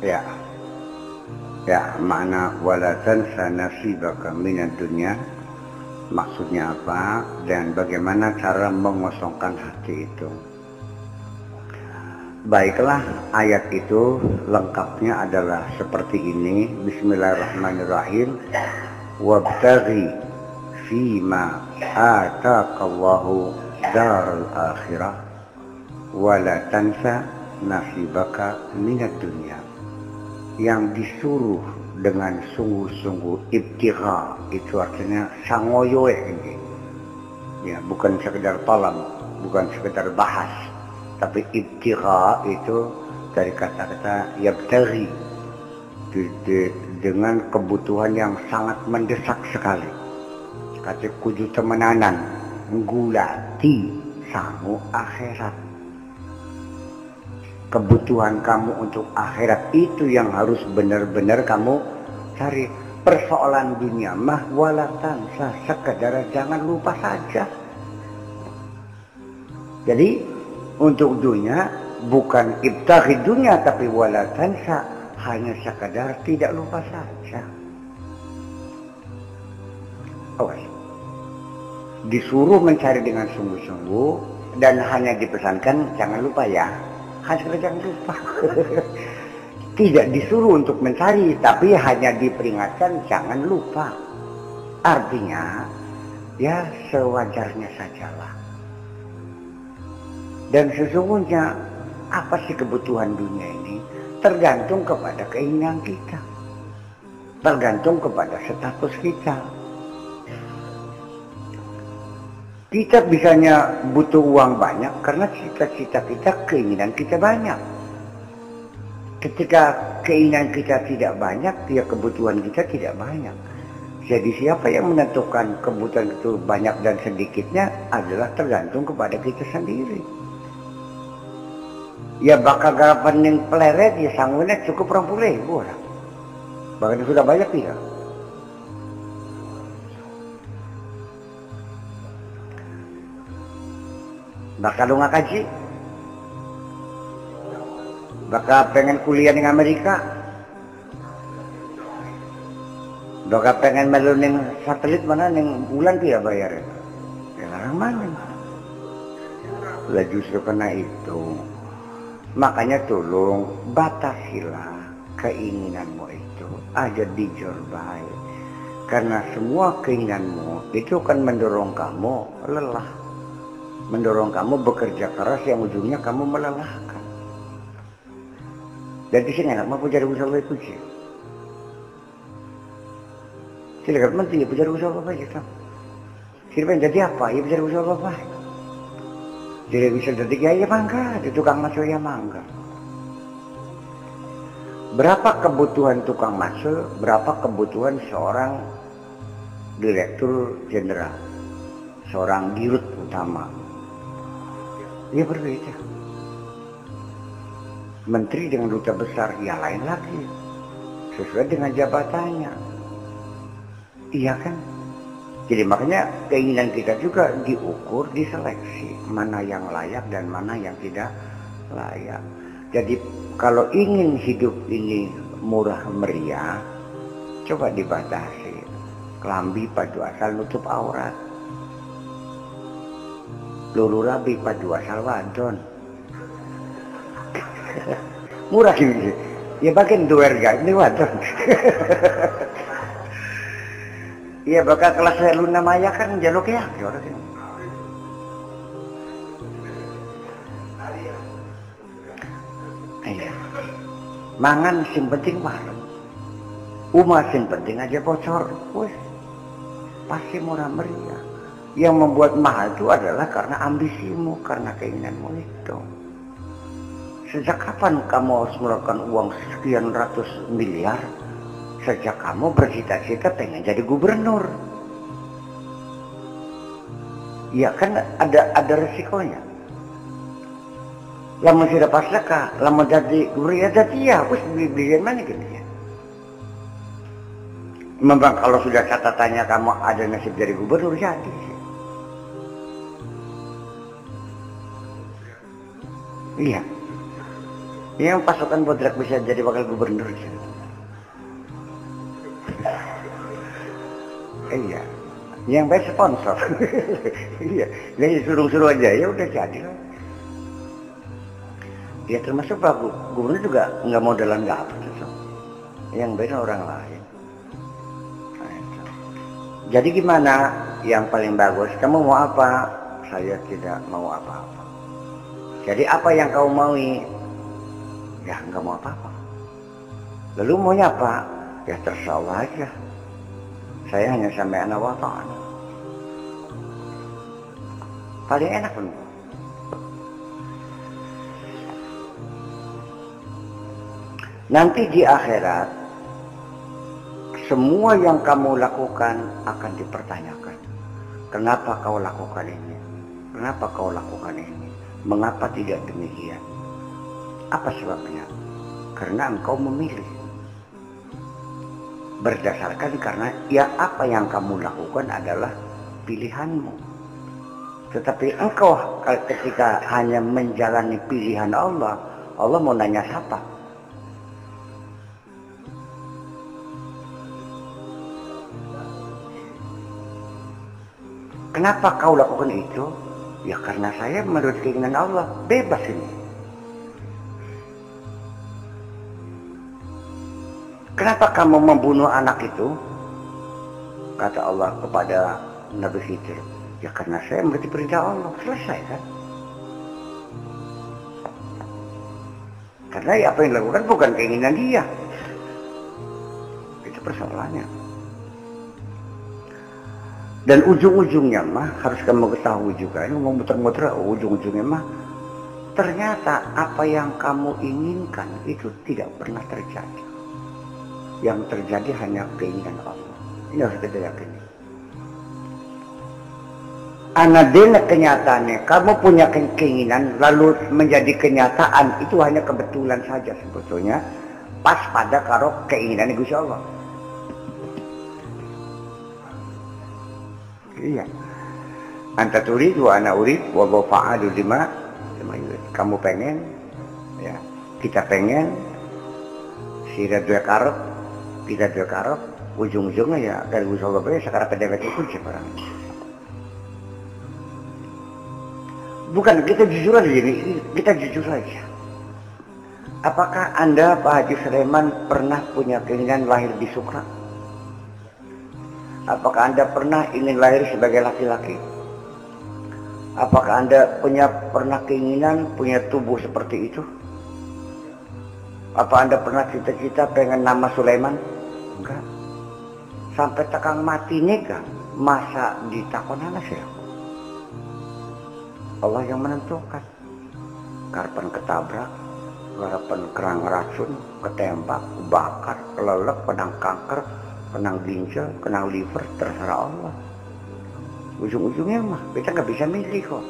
Ya, ya, makna wala tansa nasibaka minad dunya maksudnya apa dan bagaimana cara mengosongkan hati itu. Baiklah, ayat itu lengkapnya adalah seperti ini. Bismillahirrahmanirrahim. Wabtaghi fima ataqallahu daral akhirah wala tansa nasibaka minad dunya. Yang disuruh dengan sungguh-sungguh ibtigha itu artinya sangoyoe ini. Ya, bukan sekedar talab, bukan sekedar bahas. Tapi ibtigha itu dari kata-kata yabtaghi, dengan kebutuhan yang sangat mendesak sekali. Kata kudu temenanan nggulati sangu akhirat. Kebutuhan kamu untuk akhirat itu yang harus benar-benar kamu cari. Persoalan dunia mah wala tansa, sekedar jangan lupa saja. Jadi untuk dunia bukan ibtaghi dunia tapi wala tansa, hanya sekadar tidak lupa saja. Awas. Disuruh mencari dengan sungguh-sungguh dan hanya dipesankan jangan lupa ya. Hanya sekadar jangan lupa. Tidak disuruh untuk mencari tapi hanya diperingatkan jangan lupa. Artinya ya sewajarnya sajalah. Dan sesungguhnya apa sih kebutuhan dunia ini? Tergantung kepada keinginan kita. Tergantung kepada status kita. Kita bisanya butuh uang banyak karena cita-cita kita, keinginan kita banyak. Ketika keinginan kita tidak banyak, ya kebutuhan kita tidak banyak. Jadi siapa yang menentukan kebutuhan itu banyak dan sedikitnya adalah tergantung kepada kita sendiri. Ya bakal garapan yang peleret ya sanggupnya cukup 20.000 orang. Bahkan sudah banyak tidak. Bakal lu nggak kaji. Bakal pengen kuliah di Amerika. Bakal pengen meluning satelit mana yang bulan tidak bayar. Ya larang mana. Lah justru karena itu. Makanya tolong batasilah keinginanmu itu aja dijorbai. Karena semua keinginanmu itu akan mendorong kamu lelah. Mendorong kamu bekerja keras yang ujungnya kamu melelahkan. Dan di sini anak mampu jadi usaha itu sih. Silakan menteri punya usaha apa aja. Silakan jadi apa? Ya punya usaha apa? Jadi bisa jadi ya mangga, di tukang maso ya mangga. Berapa kebutuhan tukang maso, berapa kebutuhan seorang direktur jenderal, seorang dirut utama. Ya berbeda. Menteri dengan duta besar, ya lain lagi. Sesuai dengan jabatannya. Iya kan? Jadi makanya keinginan kita juga diukur, diseleksi. Mana yang layak dan mana yang tidak layak. Jadi kalau ingin hidup ini murah meriah, coba dibatasi. Kelambi padu asal nutup aurat. Lulu rabi padu asal wadon. Murah ini. Ya bagian duerga ini wadon. Iya bakal kelas saya Luna Maya kan jaluk ya orang ini. Iya. Mangan sing penting warung. Umah sing penting aja bocor. Wih. Pasti murah meriah. Yang membuat mahal itu adalah karena ambisimu, karena keinginanmu itu. Sejak kapan kamu harus melakukan uang sekian ratus miliar? Sejak kamu bercita-cita pengen jadi gubernur. Ya kan ada resikonya. Lama sudah pas leka, lama jadi gubernur ya jadi ya, terus beli mana gitu ya. Memang kalau sudah catatannya kamu ada nasib jadi gubernur jadi. Iya. Yang pasukan Bodrak bisa jadi wakil gubernur. Iya. Yang bayar sponsor. Iya. Jadi suruh-suruh aja ya udah jadi. Ya termasuk Pak Gubernur juga nggak modelan nggak apa. Yang bayar orang lain. Jadi gimana? Yang paling bagus, kamu mau apa? Saya tidak mau apa-apa. Jadi apa yang kau maui? Ya nggak mau apa-apa. Lalu maunya apa? Ya terserah Allah aja. Saya hanya sampai anak wafat. Paling enak pun. Nanti di akhirat, semua yang kamu lakukan akan dipertanyakan. Kenapa kau lakukan ini? Kenapa kau lakukan ini? Mengapa tidak demikian? Apa sebabnya? Karena engkau memilih. Berdasarkan karena ya apa yang kamu lakukan adalah pilihanmu. Tetapi engkau ketika hanya menjalani pilihan Allah, Allah mau nanya siapa? Kenapa kau lakukan itu? Ya karena saya menurut keinginan Allah. Bebas ini. Kenapa kamu membunuh anak itu? Kata Allah kepada Nabi Khidir. Ya karena saya mengerti perintah Allah. Selesai kan? Karena apa yang dilakukan bukan keinginan dia. Itu persoalannya. Dan ujung-ujungnya mah harus kamu ketahui juga, ini ngomong muter-muter, ujung-ujungnya mah ternyata apa yang kamu inginkan itu tidak pernah terjadi. Yang terjadi hanya keinginan Allah. Ini harus kita yakini. Anadena kenyataannya, kamu punya keinginan lalu menjadi kenyataan itu hanya kebetulan saja sebetulnya. Pas pada karo keinginan Gusti Allah. Iya. Anta turid wa ana urid wa fa'alu lima yurid. Kamu pengen, ya. Kita pengen, sira dua karep, kita dua karep, ujung-ujungnya ya dari Gusti Allah bae sekarang kedewet itu sekarang. Bukan kita jujur aja ini, kita jujur aja. Apakah Anda Pak Haji Sulaiman pernah punya keinginan lahir di Sukra? Apakah Anda pernah ingin lahir sebagai laki-laki? Apakah Anda pernah keinginan punya tubuh seperti itu? Apa Anda pernah cita-cita pengen nama Sulaiman? Enggak. Sampai tekang mati nikah, masa ditakonan sih? Allah yang menentukan. Kapan ketabrak, kapan kerang racun, ketembak, bakar, kelelep, pedang kanker, kenang ginjal, kenang liver, terserah Allah. Ujung-ujungnya mah kita nggak bisa milih kok.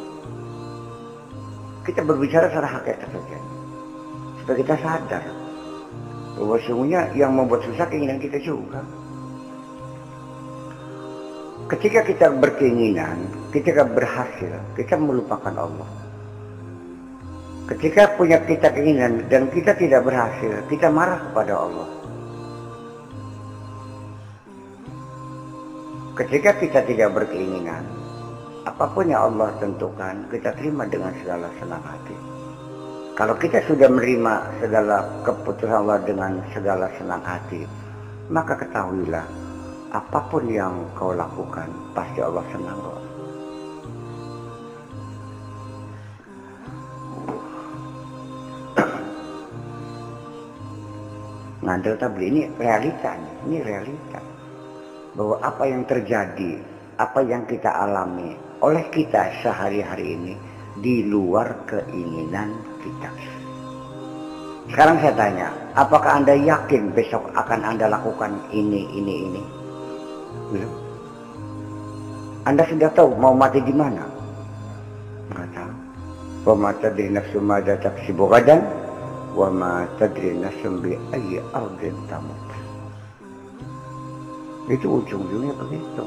Kita berbicara secara hakikat saja, supaya kita sadar bahwa sesungguhnya yang membuat susah keinginan kita juga. Ketika kita berkeinginan, ketika berhasil, kita melupakan Allah. Ketika punya kita keinginan dan kita tidak berhasil, kita marah kepada Allah. Ketika kita tidak berkeinginan, apapun yang Allah tentukan, kita terima dengan segala senang hati. Kalau kita sudah menerima segala keputusan Allah dengan segala senang hati, maka ketahuilah, apapun yang kau lakukan, pasti Allah senang kok. Ngandel tabli ini realita, ini realita. Bahwa apa yang terjadi, apa yang kita alami oleh kita sehari-hari ini di luar keinginan kita. Sekarang saya tanya, apakah Anda yakin besok akan Anda lakukan ini? Belum. Anda sudah tahu mau mati di mana? Enggak tahu. Wa ma tadri nafsun ma taksibu ghadan wa ma tadri nafsun bi ayyi ardin tamut. Itu ujung-ujungnya begitu.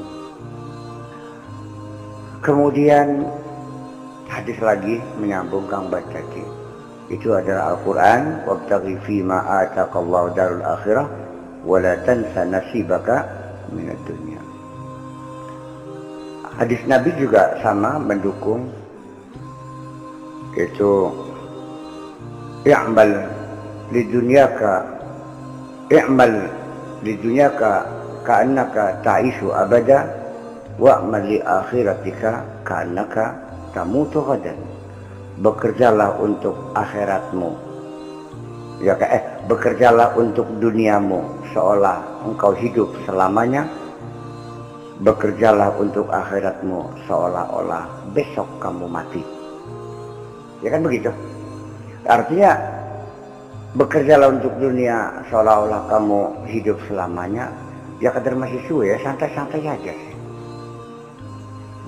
Kemudian hadis lagi menyambung Kang Bacaki. Itu adalah Al-Quran. Wabtaghi fima ataqallahu darul akhirah wa la tansa nasibaka minad dunya. Hadis Nabi juga sama mendukung, yaitu i'mal lidunyaka ka'annaka ta'ishu abada wa'mal li akhiratika ka'annaka tamutu ghadan. Bekerjalah untuk akhiratmu, ya bekerjalah untuk duniamu seolah engkau hidup selamanya. Bekerjalah untuk akhiratmu seolah-olah besok kamu mati. Ya kan begitu? Artinya bekerjalah untuk dunia seolah-olah kamu hidup selamanya. Ya kadar masih suwe ya, santai-santai aja.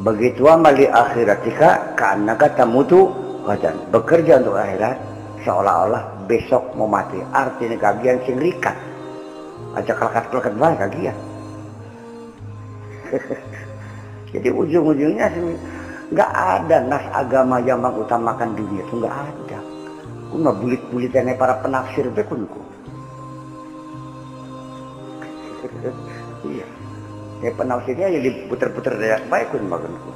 Begitu amali akhiratika ka'annaka tamutu ghadan. Bekerja untuk akhirat seolah-olah besok mau mati. Artinya kagian sing rikat. Aja kelekat-kelekat bae kagian. Jadi ujung-ujungnya nggak ada nas agama yang mengutamakan dunia itu, nggak ada. Kuna bulit-bulitannya para penafsir bekunku. Iya. Ya penafsirnya ya diputer-puter dari baik pun bagunku.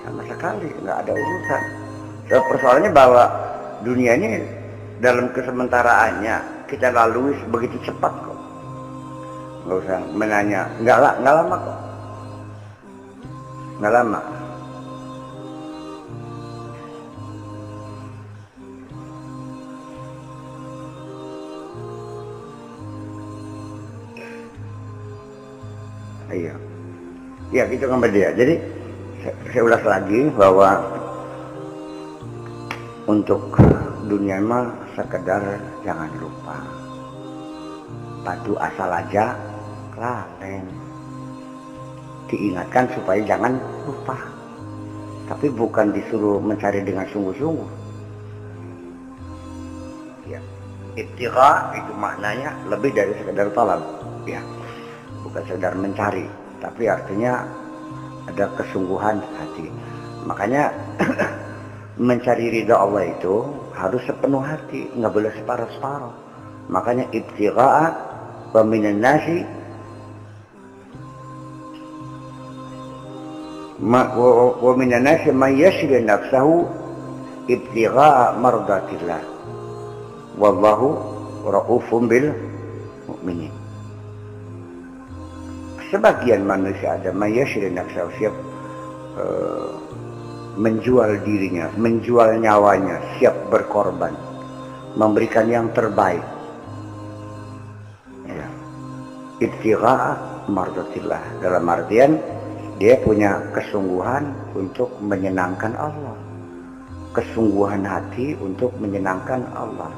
Sama sekali nggak ada urusan. So, persoalannya bahwa dunia ini dalam kesementaraannya kita lalui begitu cepat kok. Nggak usah menanya, nggak lama kok, nggak lama. Iya, ya gitu kan dia. Jadi saya ulas lagi bahwa untuk dunia mah sekedar jangan lupa. Padu asal aja laleng. Diingatkan supaya jangan lupa. Tapi bukan disuruh mencari dengan sungguh-sungguh. Ya, ibtigha itu maknanya lebih dari sekedar talab. Ya, bukan sekedar mencari, tapi artinya ada kesungguhan hati. Makanya mencari ridha Allah itu harus sepenuh hati, nggak boleh separuh-separuh. Makanya ibtigha wa minan nasi wa minan nasi man yashri nafsahu ibtigha mardatillah wallahu raufun bil mu'minin. Sebagian manusia ada man yashri nafsahu, siap menjual dirinya, menjual nyawanya, siap berkorban, memberikan yang terbaik. Ya. Ibtigha mardatillah dalam artian dia punya kesungguhan untuk menyenangkan Allah, kesungguhan hati untuk menyenangkan Allah.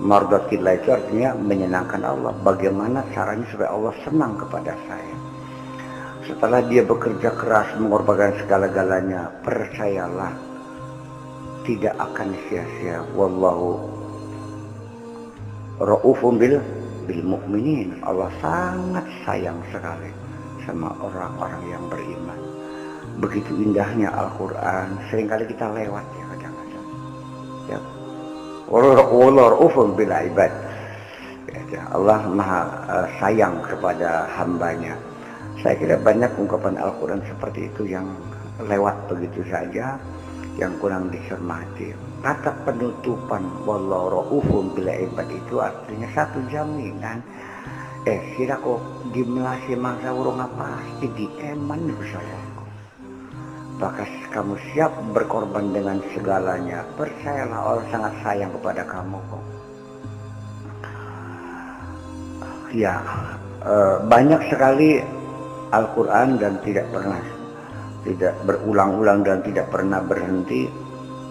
Mardatillah itu artinya menyenangkan Allah. Bagaimana caranya supaya Allah senang kepada saya? Setelah dia bekerja keras mengorbankan segala-galanya, percayalah tidak akan sia-sia. Wallahu raufun bil mu'minin. Allah sangat sayang sekali sama orang-orang yang beriman. Begitu indahnya Al-Quran, seringkali kita lewat ya kadang-kadang. Ya. Wallahu raufun bil ibad. Ya, Allah maha sayang kepada hambanya. Saya kira banyak ungkapan Al-Quran seperti itu yang lewat begitu saja, yang kurang dicermati. Kata penutupan wallahu raufun bil ibad itu artinya satu jaminan. Sira kok di melasi mangsa urung pasti di eman bersamaku. Bahkan kamu siap berkorban dengan segalanya. Percayalah Allah sangat sayang kepada kamu kok. Ya, banyak sekali Al-Quran dan tidak berulang-ulang dan tidak pernah berhenti.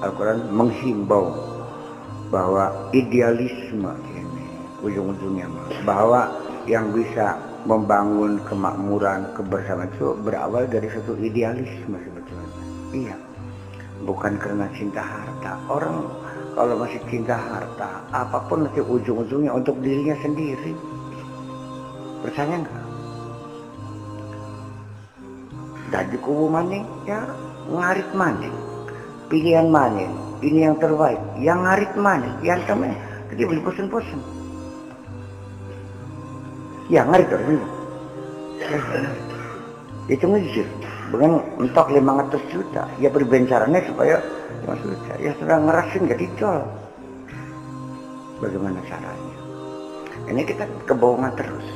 Al-Quran menghimbau bahwa idealisme ini ujung-ujungnya bahwa yang bisa membangun kemakmuran, kebersamaan itu berawal dari satu idealisme sebetulnya. Iya, bukan karena cinta harta. Orang kalau masih cinta harta, apapun nanti ujung-ujungnya untuk dirinya sendiri. Percaya nggak? Jadi kubu maning, ya ngarit maning. pilihan mana ini yang terbaik, yang ngarit mana yang temen jadi beli bosan-bosan yang ngarit terus itu ngejir dengan mentok 500 juta ya berbencarannya supaya 5 juta ya sudah ngerasin jadi jual. Bagaimana caranya ini kita kebohongan terus.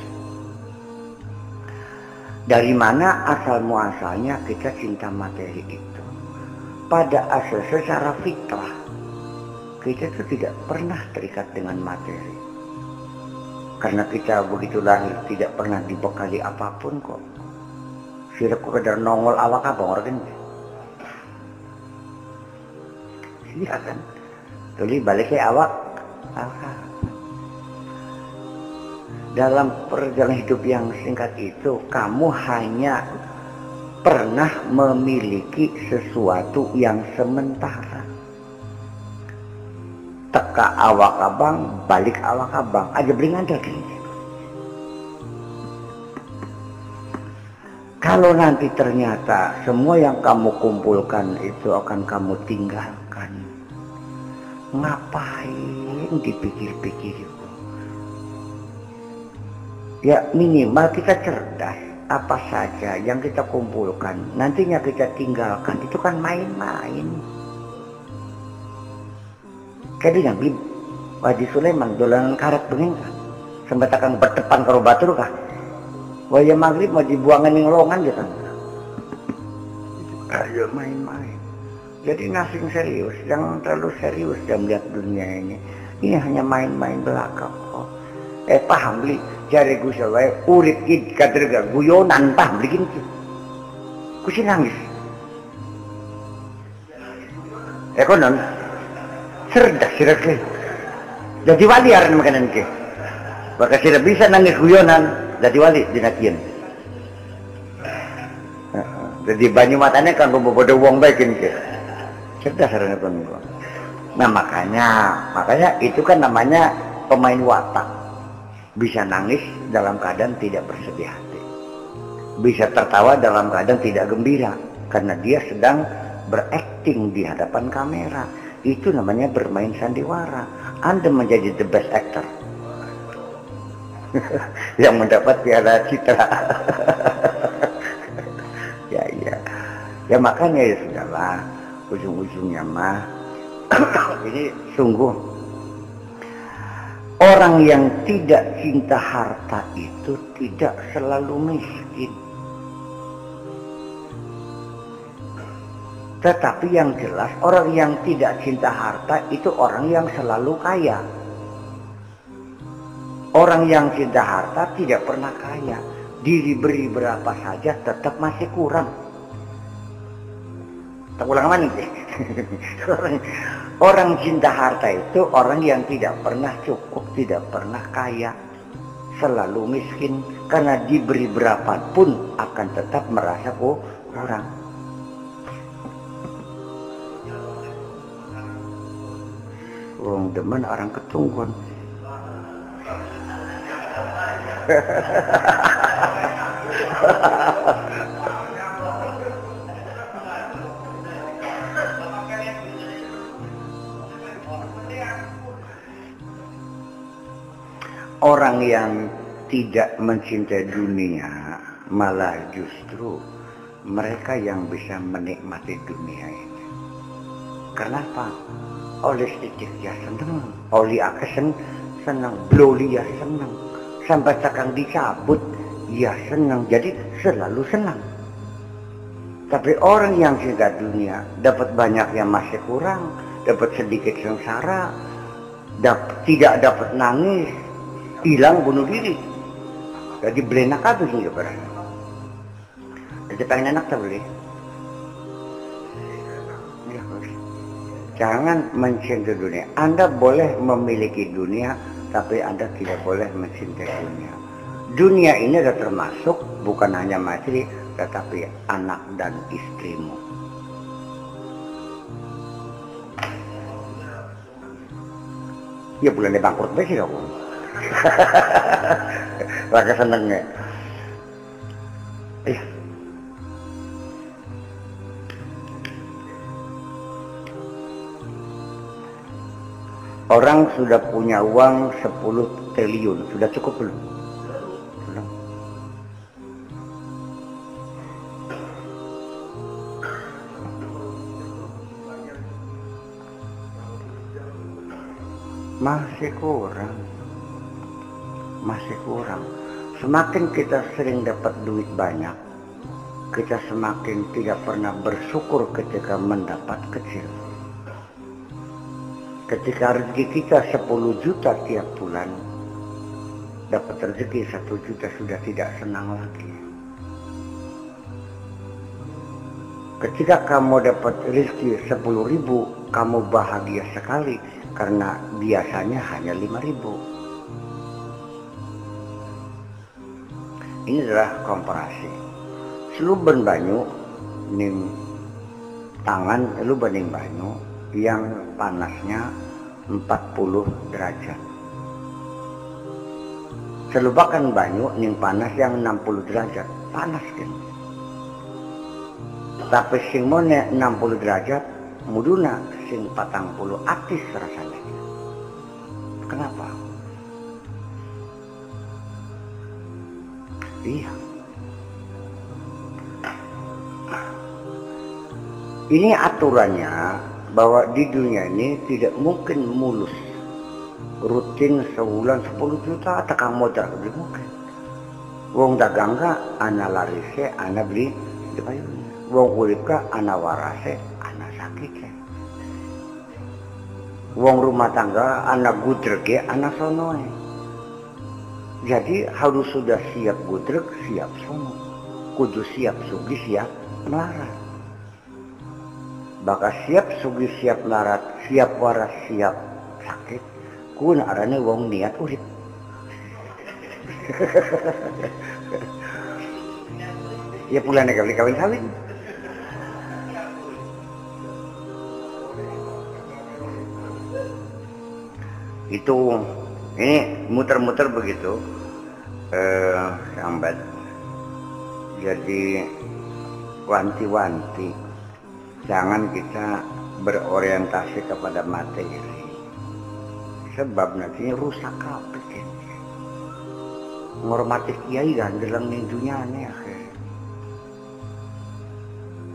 Dari mana asal muasalnya kita cinta materi itu? Pada asal secara fitrah kita itu tidak pernah terikat dengan materi. Karena kita begitu lahir tidak pernah dibekali apapun kok. Sudah kadar nongol awak abang orang ini. Iya kan? Tuli baliknya awak. Dalam perjalanan hidup yang singkat itu, kamu hanya pernah memiliki sesuatu yang sementara. Teka awak abang, balik awak abang, aja beringan lagi. Kalau nanti ternyata semua yang kamu kumpulkan itu akan kamu tinggalkan, ngapain dipikir-pikir? Ya minimal kita cerdas, apa saja yang kita kumpulkan nantinya kita tinggalkan, itu kan main-main. Kayak Nabi Wadi Sulaiman dolanan karet bening kan sampai takang berdepan karo batur kah waya maghrib mau dibuangan ning longan gitu kan. Ayo main-main. Jadi nothing serius, jangan terlalu serius dalam melihat dunia ini. Ini hanya main-main belaka kok. Paham beli jari gue wae urip iki kaderga guyonan paham beli kinci. Kusi nangis. Konon cerdas sirake. Jadi wali aran makanan ke. Baka sira bisa nangis guyonan jadi wali dinakien. Jadi banyu matanya kan bobodo wong baikin ke. Cerdas aran kon. Nah makanya itu kan namanya pemain watak. Bisa nangis dalam keadaan tidak bersedih hati. Bisa tertawa dalam keadaan tidak gembira. Karena dia sedang berakting di hadapan kamera. Itu namanya bermain sandiwara. Anda menjadi the best actor. Yang mendapat piala citra. Ya makanya ya sudahlah. Ujung-ujungnya mah. Ini sungguh. Orang yang tidak cinta harta itu tidak selalu miskin. Tetapi yang jelas orang yang tidak cinta harta itu orang yang selalu kaya. Orang yang cinta harta tidak pernah kaya. Diberi berapa saja tetap masih kurang. Tak ulang mana nih? Orang cinta harta itu orang yang tidak pernah cukup, tidak pernah kaya, selalu miskin, karena diberi berapapun akan tetap merasa kurang. Wong demen orang ketunggon. Orang yang tidak mencintai dunia malah justru mereka yang bisa menikmati dunia ini. Kenapa? Oleh sedikit ya senang, oleh akeh senang, bloli ya senang, sampai takang dicabut ya senang, jadi selalu senang. Tapi orang yang cinta dunia dapat banyak yang masih kurang, dapat sedikit sengsara, tidak dapat nangis, hilang bunuh diri. Jadi belenak apa sih ya barang. Jadi pengen enak tak boleh. Jangan mencintai dunia. Anda boleh memiliki dunia, tapi Anda tidak boleh mencintai dunia. Dunia ini sudah termasuk bukan hanya materi, tetapi anak dan istrimu. Ya bulan dia bangkrut besok dong. Lagi senengnya. Orang sudah punya uang 10 triliun, sudah cukup belum? Belum. Masih kurang. Masih kurang. Semakin kita sering dapat duit banyak, kita semakin tidak pernah bersyukur ketika mendapat kecil. Ketika rezeki kita 10 juta tiap bulan, dapat rezeki 1 juta sudah tidak senang lagi. Ketika kamu dapat rezeki 10.000, kamu bahagia sekali karena biasanya hanya 5.000. Ini adalah komparasi. Seluban banyu ning tangan lu banding banyu yang panasnya 40 derajat. Selubakan banyu ning panas yang 60 derajat, panas kan. Tapi sing mone 60 derajat, muduna sing 40 atis rasanya. Kenapa? Iya. Ini aturannya bahwa di dunia ini tidak mungkin mulus. Rutin sebulan 10 juta tekan modal tidak mungkin. Wong dagang ka ana larise ana beli di payune. Wong urip ka ana warase ana sakit. Wong rumah tangga ana gudrege ana sonoe. Jadi harus sudah siap gudreg, siap sono. Kudu siap sugi, siap melarat. Baka siap sugi, siap melarat, siap waras, siap sakit. Kun arane wong niat urip. Ya pula nek kawin-kawin. Itu ini muter-muter begitu sambat. Jadi wanti-wanti, jangan kita berorientasi kepada materi, sebab nanti rusak kabeh. Ngormati kiai kan dalam dunia ini akhir.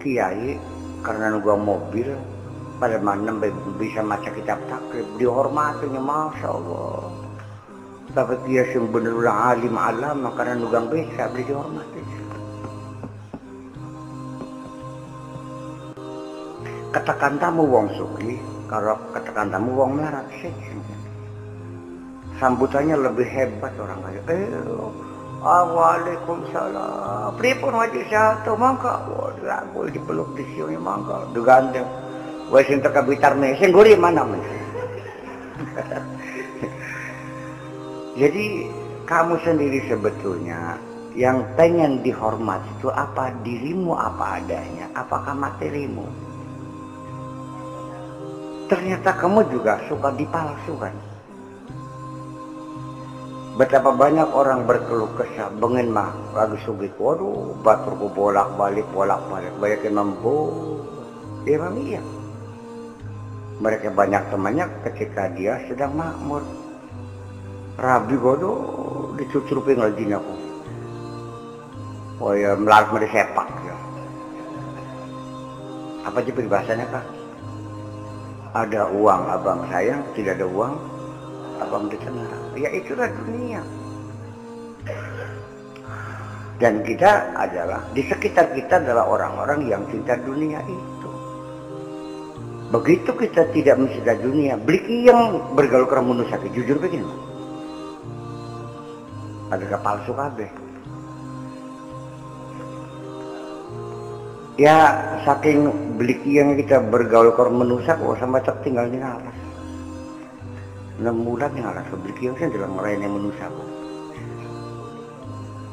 Kiai karena nunggu mobil pada mana bisa maca kitab takrib dihormatinya, masya Allah. Tapi dia yang benar-benar alim alam karena nugang bisa beli dihormati. Katakan tamu wong suki, kalau katakan tamu wong melarat sih. Sambutannya lebih hebat orang kaya. Waalaikumsalam. Pripun wajib satu mangka. Waduh, aku dipeluk di sini mangka. Digandeng. Wes sing teka Blitar sing gori mana men. Jadi kamu sendiri sebetulnya yang pengen dihormat itu apa? Dirimu apa adanya? Apakah materimu? Ternyata kamu juga suka dipalsukan. Betapa banyak orang berkeluh kesah, bengen mah lagi sugih, waduh baturku bolak-balik, banyak yang mampu. Ya memang iya. Mereka banyak temannya ketika dia sedang makmur. Rabi godo dicucurupin lagi aku. Oh ya melarat meri sepak ya. Apa aja peribahasanya kak? Ada uang abang sayang, tidak ada uang abang dicenara. Ya itulah dunia. Dan kita adalah di sekitar kita adalah orang-orang yang cinta dunia itu. Begitu kita tidak mencinta dunia, beli yang bergaul keramun sakit jujur begini. Adakah palsu kabeh? Ya saking beli yang kita bergaul keramun sakit, kok sampai tak tinggal di atas. 6 bulan yang alas beli yang saya dalam ngelain yang menusak.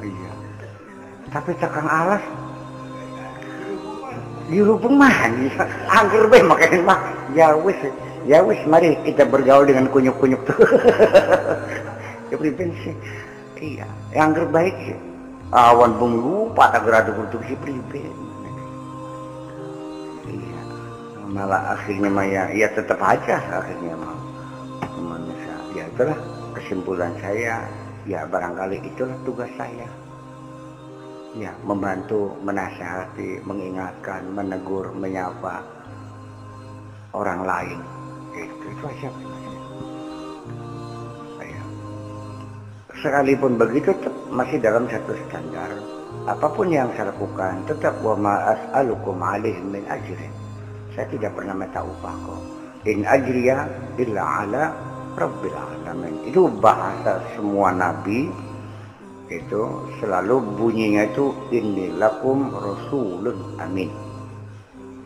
Iya. Tapi cakang alas dirubung mah, angker be makanya mah. Ya wis, mari kita bergaul dengan kunyuk-kunyuk tuh. Ya pripensi. Iya, yang terbaik sih. Awan bung lupa tak geradu untuk si pripen. Iya. Malah akhirnya mah ya tetap aja akhirnya mah itulah kesimpulan saya, ya barangkali itulah tugas saya. Ya, membantu, menasihati, mengingatkan, menegur, menyapa orang lain. Itu aja. Sekalipun begitu masih dalam satu standar. Apapun yang saya lakukan tetap wa ma as'alukum alaihi min ajrin. Saya tidak pernah minta upah kok. In ajriya illa ala rabbil alamin. Itu bahasa semua nabi. Itu selalu bunyinya itu inni lakum rasulun amin.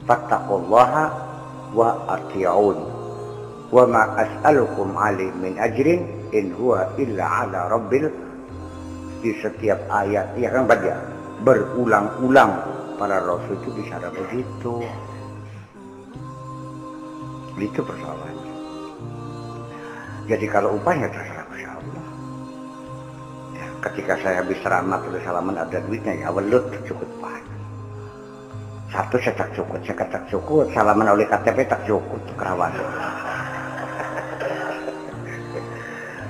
Fattaqullaha wa ati'un. Wa ma as'alukum alaihi min ajrin in huwa illa ala rabbil. Di setiap ayat ya kan baca berulang-ulang para rasul itu bicara begitu. Itu persoalannya. Jadi kalau upahnya terserah Allah. Ya, ketika saya habis ceramah terus salaman ada duitnya ya welut cukup banyak. Satu saya tak cukup, salaman oleh KTP tak cukup kerawan.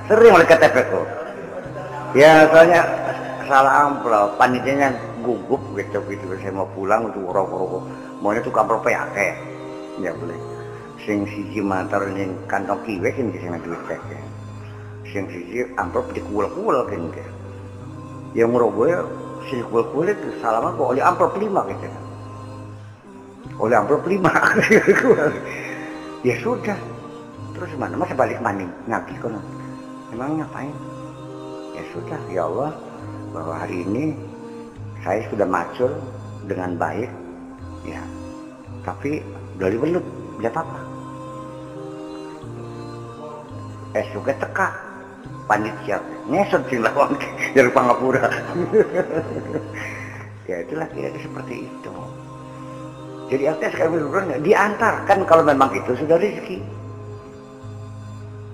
Sering oleh KTP kok. Ya soalnya salah amplop, panitianya gugup gitu saya mau pulang untuk rokok maunya tuh amplop akeh ya boleh sing siji mantar ning kantong kiwe sing sing duit teh sing siji amplop dikuul-kuul kan yang ngerogoh sing kuul-kuul itu salaman kok oleh amplop 5 gitu oleh amplop 5 ya sudah terus mana masa balik maning ngaji kono emang ngapain. Ya sudah, ya Allah, bahwa hari ini saya sudah macul dengan baik, ya. Tapi dari belut, tidak apa-apa. Juga teka, panitia, ngesot sih lawang dari Pangapura. Ya itulah kira-kira seperti itu. Jadi artinya sekali diantarkan kalau memang itu sudah rezeki.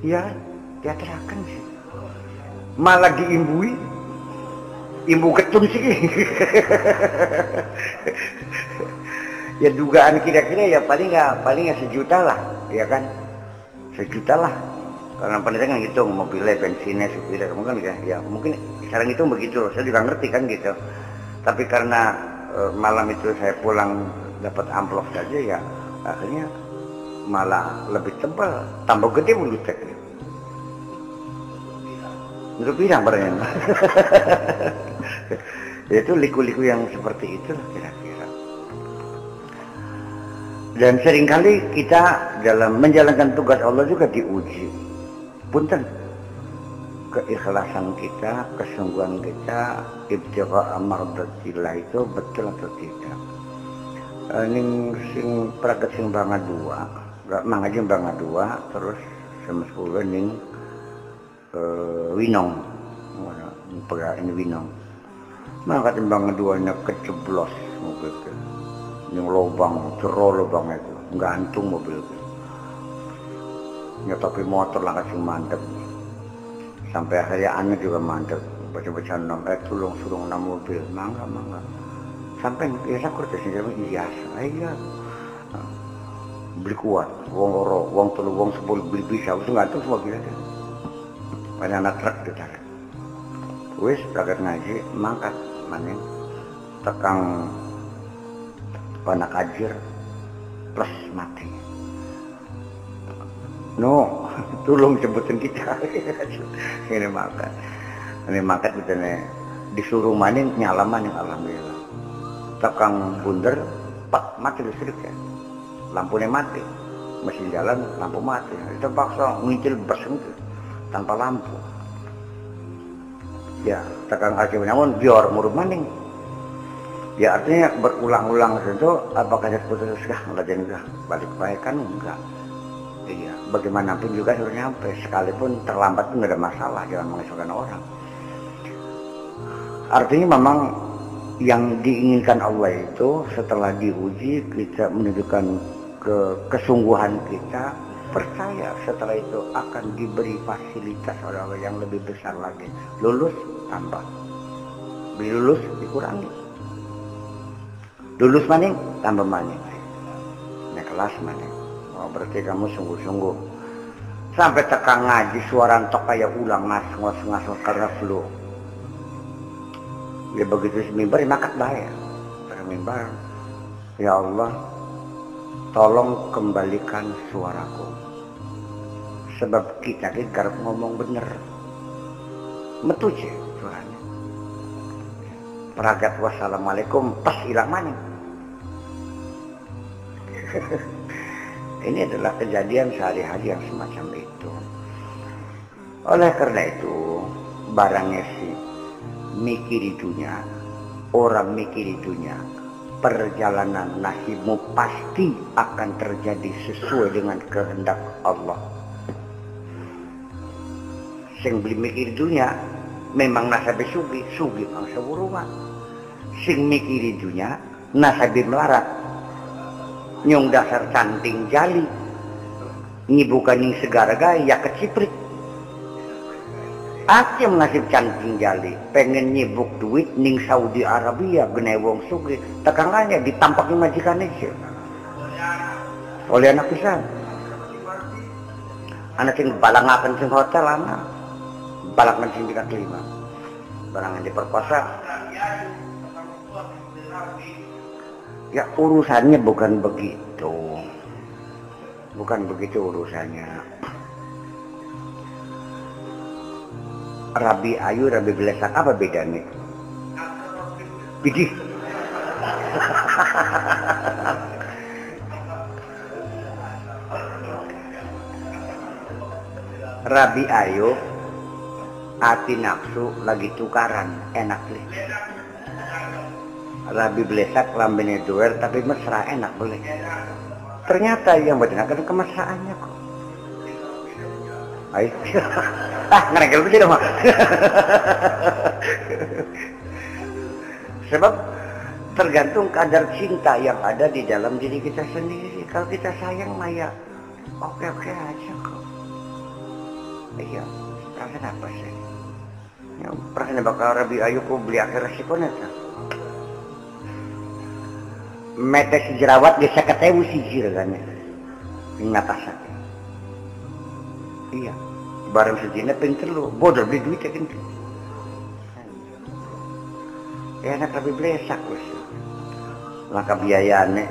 Ya, diantarkan sih. Malah diimbui imbu ketun sih. Ya dugaan kira-kira ya paling nggak sejuta lah ya kan, sejuta lah karena penelitian kan ngitung mobilnya bensinnya supirnya mungkin ya mungkin sekarang itu begitu saya juga ngerti kan gitu tapi karena malam itu saya pulang dapat amplop saja ya akhirnya malah lebih tebal tambah gede mulut saya. Itu pirang barangnya. Itu liku-liku yang seperti itu kira-kira. Dan seringkali kita dalam menjalankan tugas Allah juga diuji. Punten. Keikhlasan kita, kesungguhan kita, ibtigha mardatillah itu betul atau tidak. Ning sing pragat sing bangga dua, mangaji bangga dua, terus semeskulo ning Winong, pegang ini Winong. Maka timbang keduanya keceblos mobil itu, yang lubang, cerol lubang itu, gantung mobil itu. Ya tapi motor lah kasih mantep. Sampai akhirnya aneh juga mantep. Baca-baca tulung suruh enam mobil, mangga. Sampai biasa kerja sih iya, beli kuat, uang loro, uang telu, uang 10 beli bisa, itu gantung semua gila kan. Banyak anak truk ditarik. Wis berangkat ngaji, mangkat maning tekang anak ajir plus mati. No, tolong jemputin kita. Ini mangkat kita disuruh maning nyalaman yang alhamdulillah. Tekang bunder, pak mati listrik ya. Lampunya mati, mesin jalan lampu mati. Itu paksa ngincil berseng tanpa lampu. Ya, tekan kaki namun biar murub maning. Ya artinya berulang-ulang itu apakah saya putus ngelajain enggak balik baik kan enggak. Iya, bagaimanapun juga harus nyampe sekalipun terlambat pun enggak ada masalah, jangan mengesahkan orang. Artinya memang yang diinginkan Allah itu setelah diuji kita menunjukkan kesungguhan kita. Percaya setelah itu akan diberi fasilitas oleh Allah yang lebih besar lagi. Lulus tambah, lulus dikurangi, lulus maning tambah maning, naik kelas maning. Oh, berarti kamu sungguh-sungguh Sampai tekan ngaji suara entok kayak ulang ngas karena flu. Ya begitu mimbar makat bayar. Mimbar. Ya Allah, tolong kembalikan suaraku. Sebab kita garap ngomong bener. Metu je suaranya. Peragat wassalamualaikum pas hilang maning. Ini adalah kejadian sehari-hari yang semacam itu. Oleh karena itu, barangnya sih mikiri dunia, orang mikiri dunia, perjalanan nasibmu pasti akan terjadi sesuai dengan kehendak Allah. Sing beli mikiri dunia, memang nasabe sugi bangsa burungan. Sing mikiri dunia, nasabe melarat. Nyong dasar canting jali nyibukan ning segara gaya keciprit. Aja mengasih canting jali pengen nyibuk duit ning Saudi Arabia gene wong sugih tekangannya ditampakin majikan aja oleh anak pisan. Anak sing balangaken sing hotel anak balangan sing tingkat 5 barangan diperkosa. Ya urusannya bukan begitu. Bukan begitu urusannya. Rabi ayu, rabi belesak apa bedanya? Bidih. Rabi ayu, hati nafsu lagi tukaran, enak deh. Rabi belesak lambenya duel tapi mesra enak boleh. Ternyata yang berdengarkan kemesraannya kok. Ayo. Ngerengkel begitu dong. Sebab tergantung kadar cinta yang ada di dalam diri kita sendiri. Kalau kita sayang maya oke aja kok. Iya, perasaan apa sih? Ya, perasaan bakal Rabi ayu ku beli akhir resikonya kan. Metes jerawat bisa ketemu sijir kan ya. Ngatasan. Iya. Barang sejina pinter lu, bodoh beli duit ya kan. Ya enak lebih blesak wis. Maka biayane.